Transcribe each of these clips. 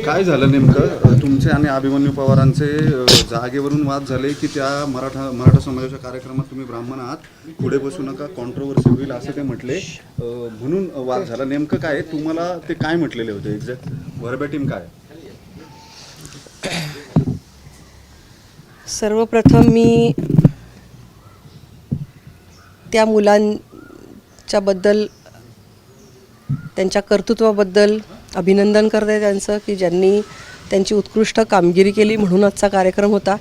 काय झालं नेमकं तुमचे आणि अभिमन्यू पवारांचे जागेवरून वाद झाले की त्या मराठा समाजाच्या कार्यक्रमात तुम्ही ब्राह्मण आहात पुढे बसू नका कॉन्ट्रोवर्सी होईल असे ते म्हटले म्हणून वाद झाला नेमकं काय तुम्हाला ते काय म्हटलेले होते एक्झॅक्ट व्हर्बॅटिम काय? सर्वप्रथम मी त्या मुलांच्या बद्दल त्यांच्या कर्तृत्वाबद्दल अभिनंदन करते त्यांचं की ज्यांनी त्यांची उत्कृष्ट कामगिरी केली म्हणून आजचा कार्यक्रम होता.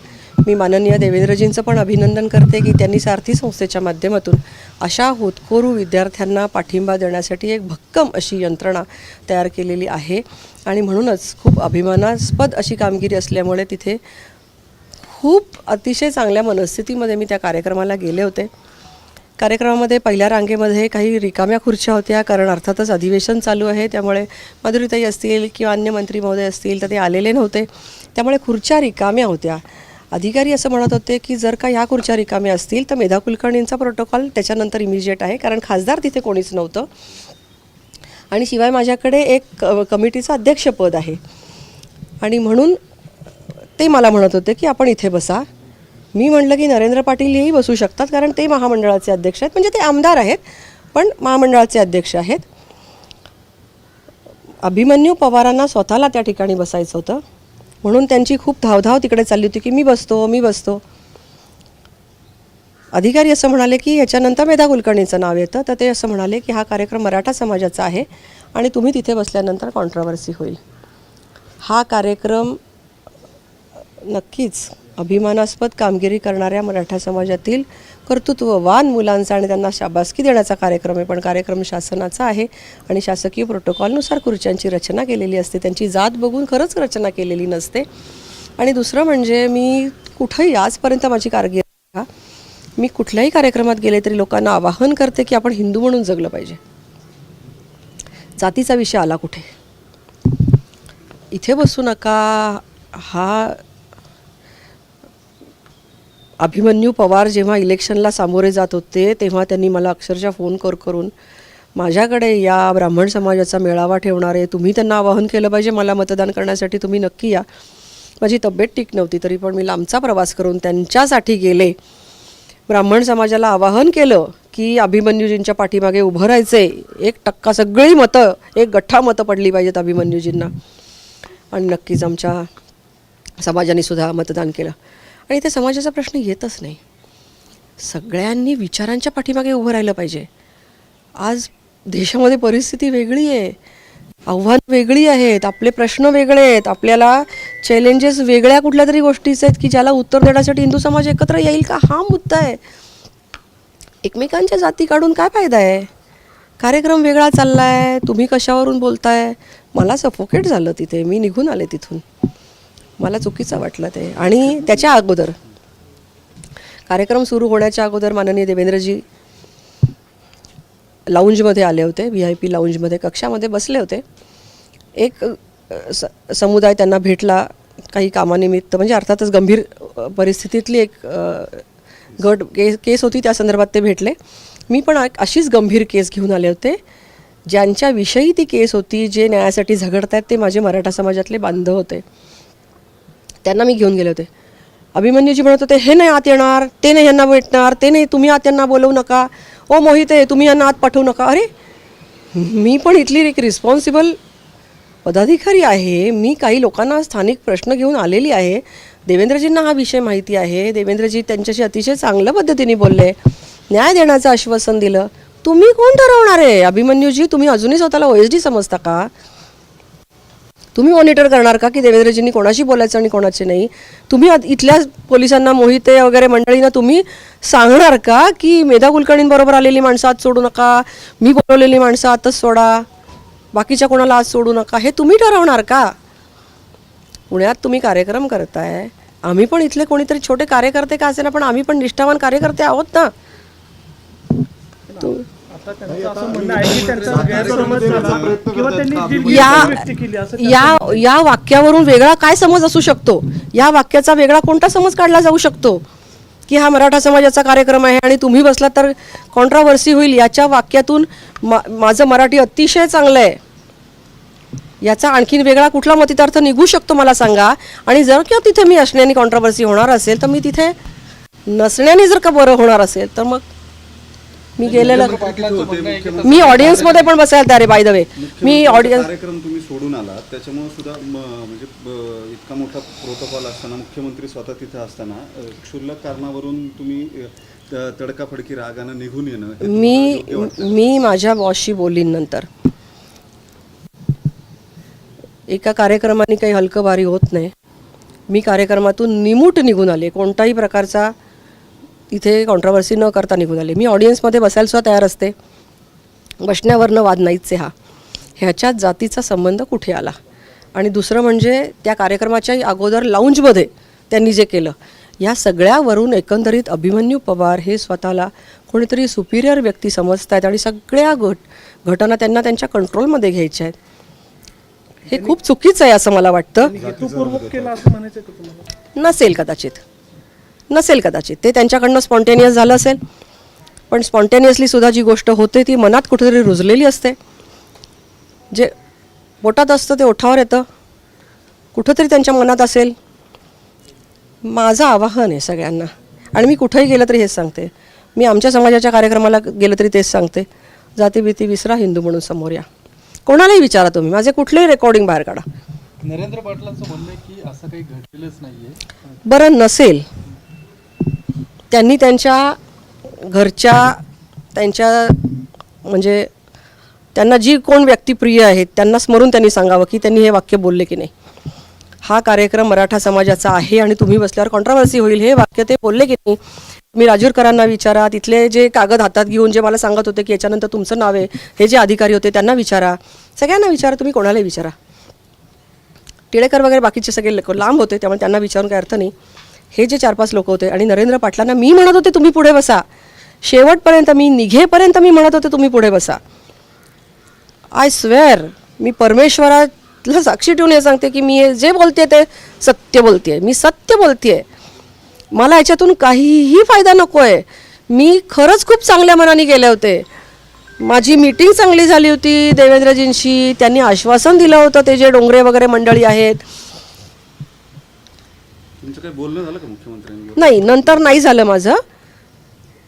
मी माननीय देवेंद्रजींचं पण अभिनंदन करते की त्यांनी सारथी संस्थेच्या माध्यमातून अशा होतकरू विद्यार्थ्यांना पाठिंबा देण्यासाठी एक भक्कम अशी यंत्रणा तयार केलेली आहे आणि म्हणूनच खूप अभिमानास्पद अशी कामगिरी असल्यामुळे तिथे खूप अतिशय चांगल्या मनस्थितीमध्ये मी त्या कार्यक्रमाला गेले होते. कार्यक्रमामध्ये पहिल्या रांगेमध्ये काही रिकाम्या खुर्च्या होत्या कारण अर्थातच अधिवेशन चालू आहे त्यामुळे माधुरीताई असतील किंवा अन्य मंत्री महोदय असतील तर ते आलेले नव्हते त्यामुळे खुर्च्या रिकाम्या होत्या. अधिकारी असं म्हणत होते की जर का ह्या खुर्च्या रिकाम्या असतील तर मेधा कुलकर्णींचा प्रोटोकॉल त्याच्यानंतर इमिजिएट आहे कारण खासदार तिथे कोणीच नव्हतं आणि शिवाय माझ्याकडे एक कमिटीचं अध्यक्षपद आहे आणि म्हणून ते मला म्हणत होते की आपण इथे बसा. मी म्हटलं की नरेंद्र पाटील हेही बसू शकतात कारण ते महामंडळाचे अध्यक्ष आहेत म्हणजे ते आमदार आहेत पण महामंडळाचे अध्यक्ष आहेत. अभिमन्यू पवारांना स्वतःला त्या ठिकाणी बसायचं होतं म्हणून त्यांची खूप धावधाव तिकडे चालली होती की मी बसतो. अधिकारी असं म्हणाले की ह्याच्यानंतर मेधा कुलकर्णीचं नाव येतं तर ते असं म्हणाले की हा कार्यक्रम मराठा समाजाचा आहे आणि तुम्ही तिथे बसल्यानंतर कॉन्ट्रोवर्सी होईल. हा कार्यक्रम नक्कीच अभिमानास्पद कामगिरी करणाऱ्या मराठा समाजातील कर्तृत्ववान मुलांचा आणि त्यांना शाबासकी देण्याचा कार्यक्रम आहे पण कार्यक्रम शासनाचा आहे आणि शासकीय प्रोटोकॉलनुसार खुर्च्यांची रचना केलेली असते त्यांची जात बघून खरंच रचना केलेली नसते. आणि दुसरं म्हणजे मी कुठंही आजपर्यंत माझी कारकीर्द मी कुठल्याही कार्यक्रमात गेले तरी लोकांना आवाहन करते की आपण हिंदू म्हणून जगलं पाहिजे. जातीचा विषय आला कुठे इथे बसू नका. हा अभिमन्यू पवार जेव्हा इलेक्शनला सामोरे जात होते तेव्हा त्यांनी मला अक्षरशः फोन करून माझ्याकडे या ब्राह्मण समाजाचा मेळावा ठेवणार आहे तुम्ही त्यांना आवाहन केलं पाहिजे मला मतदान करण्यासाठी तुम्ही नक्की या. माझी तब्येत ठीक नव्हती तरी पण मी लांबचा प्रवास करून त्यांच्यासाठी गेले. ब्राह्मण समाजाला आवाहन केलं की अभिमन्यूजींच्या पाठीमागे उभं राहायचे. 1% सगळी मतं एक गठ्ठा मतं पडली पाहिजेत अभिमन्यूजींना आणि नक्कीच आमच्या समाजाने सुद्धा मतदान केलं. आणि इथे समाजाचा प्रश्न येतच नाही. सगळ्यांनी विचारांच्या पाठीमागे उभं राहिलं पाहिजे. आज देशामध्ये परिस्थिती वेगळी आहे आव्हानं वेगळी आहेत आपले प्रश्न वेगळे आहेत आपल्याला चॅलेंजेस वेगळ्या कुठल्या तरी गोष्टीचे आहेत की ज्याला उत्तर देण्यासाठी हिंदू समाज एकत्र येईल का हा मुद्दा आहे. एकमेकांच्या जाती काढून काय फायदा आहे. कार्यक्रम वेगळा चालला आहे तुम्ही कशावरून बोलताय. मला सफोकेट झालं तिथे मी निघून आले तिथून. मला चुकीचं वाटलं ते. आणि त्याच्या अगोदर कार्यक्रम सुरू होण्याच्या अगोदर माननीय देवेंद्रजी लाऊंजमध्ये आले होते. VIP लाऊंजमध्ये कक्षामध्ये बसले होते. एक समुदाय त्यांना भेटला काही कामानिमित्त म्हणजे अर्थातच गंभीर परिस्थितीतली एक केस होती त्या संदर्भात ते भेटले. मी पण अशीच गंभीर केस घेऊन आले होते ज्यांच्याविषयी ती केस होती जे न्यायासाठी झगडत आहेत ते माझे मराठा समाजातले बांधव होते. त्यांना मी घेऊन गेले होते. अभिमन्यूजी म्हणत होते हे नाही आत येणार ते नाही यांना भेटणार ते नाही तुम्ही आत यांना बोलवू नका. ओ मोहिते तुम्ही यांना आत पाठवू नका. अरे मी पण इथली एक रिस्पॉन्सिबल पदाधिकारी आहे. मी काही लोकांना स्थानिक प्रश्न घेऊन आलेली आहे. देवेंद्रजींना हा विषय माहिती आहे. देवेंद्रजी त्यांच्याशी अतिशय चांगल्या पद्धतीने बोलले न्याय देण्याचं आश्वासन दिलं. तुम्ही कोण ठरवणार आहे अभिमन्यूजी. तुम्ही अजूनही स्वतःला OSD समजता का. तुम्ही मॉनिटर करणार का की देवेंद्रजींनी कोणाशी बोलायचं आणि कोणाचे नाही. तुम्ही इथल्या पोलिसांना मोहिते वगैरे मंडळींना तुम्ही सांगणार का की मेधा कुलकर्णींबरोबर आलेली माणसं आत सोडू नका मी बोलवलेली माणसं आतच सोडा बाकीच्या कोणाला आत सोडू नका हे तुम्ही ठरवणार का. पुण्यात तुम्ही कार्यक्रम करताय आम्ही पण इथले कोणीतरी छोटे कार्यकर्ते का असेना पण आम्ही पण निष्ठावान कार्यकर्ते आहोत ना. या वाक्यावरून वेगळा काय समज असू शकतो. या वाक्याचा वेगळा कोणता समज काढला जाऊ शकतो की हा मराठा समाजाचा कार्यक्रम आहे आणि तुम्ही बसलात तर कॉन्ट्रोवर्सी होईल. याच्या वाक्यातून माझं मराठी अतिशय चांगलं आहे याचा आणखीन वेगळा कुठला मतितार्थ निघू शकतो मला सांगा. आणि जर का तिथे मी असण्याने कॉन्ट्रोवर्सी होणार असेल तर मी तिथे नसण्याने जर का बरं होणार असेल तर मग मी गेलेलं. मी ऑडियन्समध्ये पण बसायला तयार आहे by the way. Me audience कार्यक्रम तुम्ही सोडून आलात त्याच्यामुळे सुद्धा म्हणजे इतका मोठा प्रोटोकॉल असताना मुख्यमंत्री स्वतः तिथे असताना क्षुल्लक कारणावरून तुम्ही तडकाफडकी रागानं निघून येणं हे योग्य वाटतं? मी माझ्या बॉसशी बोलीन नंतर. एका कार्यक्रमाने काही हलकं भारी होत नाही. मी कार्यक्रमातून निमूट निघून आले, कोणताही प्रकारचा इथे कॉन्ट्रोवर्सी न करता निघून आले. मी ऑडियन्समध्ये बसायला सुद्धा तयार असते. बसण्यावरनं वाद नाहीच आहे हा. ह्याच्यात जातीचा संबंध कुठे आला. आणि दुसरं म्हणजे त्या कार्यक्रमाच्याही अगोदर लाऊंजमध्ये त्यांनी जे केलं, या सगळ्यावरून एकंदरीत अभिमन्यू पवार हे स्वतःला कोणीतरी सुपिरियर व्यक्ती समजत आहेत आणि सगळ्या घटना त्यांना त्यांच्या कंट्रोलमध्ये घ्यायच्या आहेत. हे खूप चुकीचं आहे असं मला वाटतं. नसेल कदाचित ते त्यांच्याकडनं स्पॉन्टेनियस झालं असेल. पण स्पॉन्टेनियसली सुद्धा जी गोष्ट होते ती मनात कुठेतरी रुजलेली असते. जे पोटात असतं ते ओठावर येतं, कुठंतरी त्यांच्या मनात असेल. माझं आवाहन आहे सगळ्यांना, आणि मी कुठंही गेलं तरी हेच सांगते. मी आमच्या समाजाच्या कार्यक्रमाला गेलं तरी तेच सांगते, जातीभीती विसरा, हिंदू म्हणून समोर या. कोणालाही विचारा तुम्ही, माझे कुठलेही रेकॉर्डिंग बाहेर काढा. नरेंद्र पाटलांचं म्हणणं आहे की असं काही घडलेलंच नाहीये. बरं नसेल, त्यांनी त्यांच्या घरच्या त्यांच्या म्हणजे त्यांना जी कोण व्यक्ती प्रिय आहेत त्यांना स्मरून त्यांनी सांगावं की त्यांनी हे वाक्य बोलले की नाही. हा कार्यक्रम मराठा समाजाचा आहे आणि तुम्ही बसल्यावर कॉन्ट्रोवर्सी होईल, हे वाक्य ते बोलले की नाही. मी राजूरकरांना विचारा, तिथले जे कागद हातात घेऊन जे मला सांगत होते की याच्यानंतर तुमचं नाव आहे, हे जे अधिकारी होते त्यांना विचारा, सगळ्यांना विचारा, तुम्ही कोणालाही विचारा. टिळेकर वगैरे बाकीचे सगळे लोक लांब होते त्यामुळे त्यांना विचारून काही अर्थ नाही. हे जे 4-5 लोक होते आणि नरेंद्र पाटलांना मी म्हणत होते तुम्ही पुढे बसा, शेवटपर्यंत मी निघेपर्यंत मी म्हणत होते तुम्ही पुढे बसा. आय स्वेअर, मी परमेश्वराला साक्षी ठेवून हे सांगते की मी हे जे बोलते ते सत्य बोलते, मी सत्य बोलते. मला याच्यातून काहीही फायदा नको आहे. मी खरंच खूप चांगल्या मनाने गेले होते. माझी मीटिंग चांगली झाली होती देवेंद्रजींशी. त्यांनी आश्वासन दिलं होतं, ते जे डोंगरे वगैरे मंडळी आहेत. तुमचं काही बोलणं झालं का मुख्यमंत्र्यांनी? नाही, नंतर नाही झालं माझं.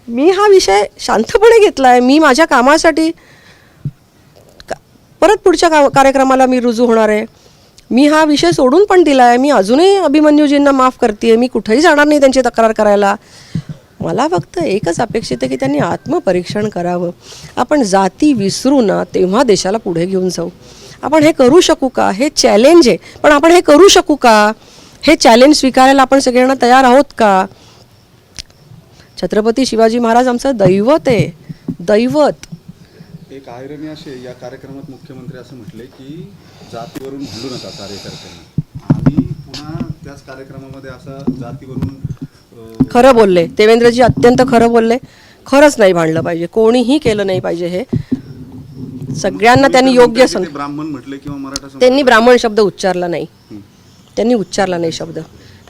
मी हा विषय शांतपणे घेतला आहे. मी माझ्या कामासाठी परत पुढच्या कार्यक्रमाला मी रुजू होणार आहे. मी हा विषय सोडून पण दिला आहे. मी अजूनही अभिमन्यूजींना माफ करते आहे. मी कुठेही जाणार नाही त्यांची तक्रार करायला. मला फक्त एकच अपेक्षित आहे की त्यांनी आत्मपरीक्षण करावं. आपण जाती विसरू ना, तेव्हा देशाला पुढे घेऊन जाऊ. आपण हे करू शकू का? हे चॅलेंज आहे, पण आपण हे करू शकू का? हे चॅलेंज स्वीकारायला आपण सगळ्यांना तयार आहोत का? छत्रपती शिवाजी महाराज आमचं दैवत आहे, दैवत. एक आयरनी अशी आहे, या कार्यक्रमात मुख्यमंत्री असं म्हटले की जातीवरून भांडू नका कार्यकर्त्यांना, आणि पुन्हा त्याच कार्यक्रमामध्ये असं जातीवरून खरं बोलले देवेंद्रजी, अत्यंत खरं बोलले. खरंच नाही भांडलं पाहिजे, कोणीही केलं नाही पाहिजे. हे सगळ्यांना त्यांनी योग्य ब्राह्मण म्हटले किंवा मराठा त्यांनी ब्राह्मण शब्द उच्चारला नाही. त्यांनी उच्चारला नाही शब्द.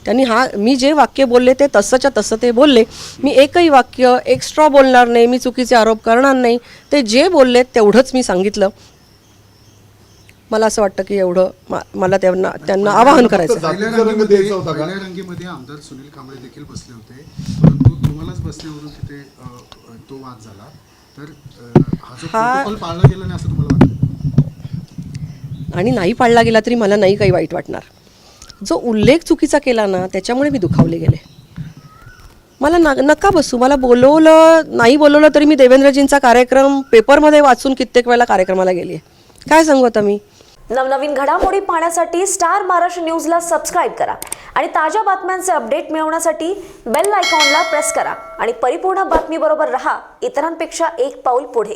त्यांनी मी जे वाक्य बोलले ते तसंच्या तसं ते बोलले. मी एकही वाक्य एक्स्ट्रा बोलणार नाही, मी चुकीचे आरोप करणार नाही. ते जे बोलले तेवढंच मी सांगितलं. मला असं वाटतं की एवढं मला त्यांना आवाहन करायचं. पहिल्या रंगीमध्ये आमदार सुनील कांबळे देखील बसले होते, परंतु तुम्हालाच बसण्यावरून तिथे तो वाद झाला. तर हा जो प्रोटोकॉल पाळला गेला नाही असं तुम्हाला वाटतं? आणि नाही पाळला गेला तरी मला नाही काही वाईट वाटणार. जो उल्लेख चुकीचा केला ना त्याच्यामुळे मी दुखावले गेले. मला नका बसू. मला नाही बोलवलं तरी मी देवेंद्रजींचा कार्यक्रम पेपरमध्ये वाचून कित्येक वेळेला कार्यक्रमाला गेली आहे. काय सांगू आता मी. नवनवीन घडामोडी पाहण्यासाठी स्टार महाराष्ट्र न्यूजला सबस्क्राईब करा आणि ताज्या बातम्यांचे अपडेट मिळवण्यासाठी बेल आयकॉनला प्रेस करा आणि परिपूर्ण बातमीबरोबर रहा, इतरांपेक्षा एक पाऊल पुढे.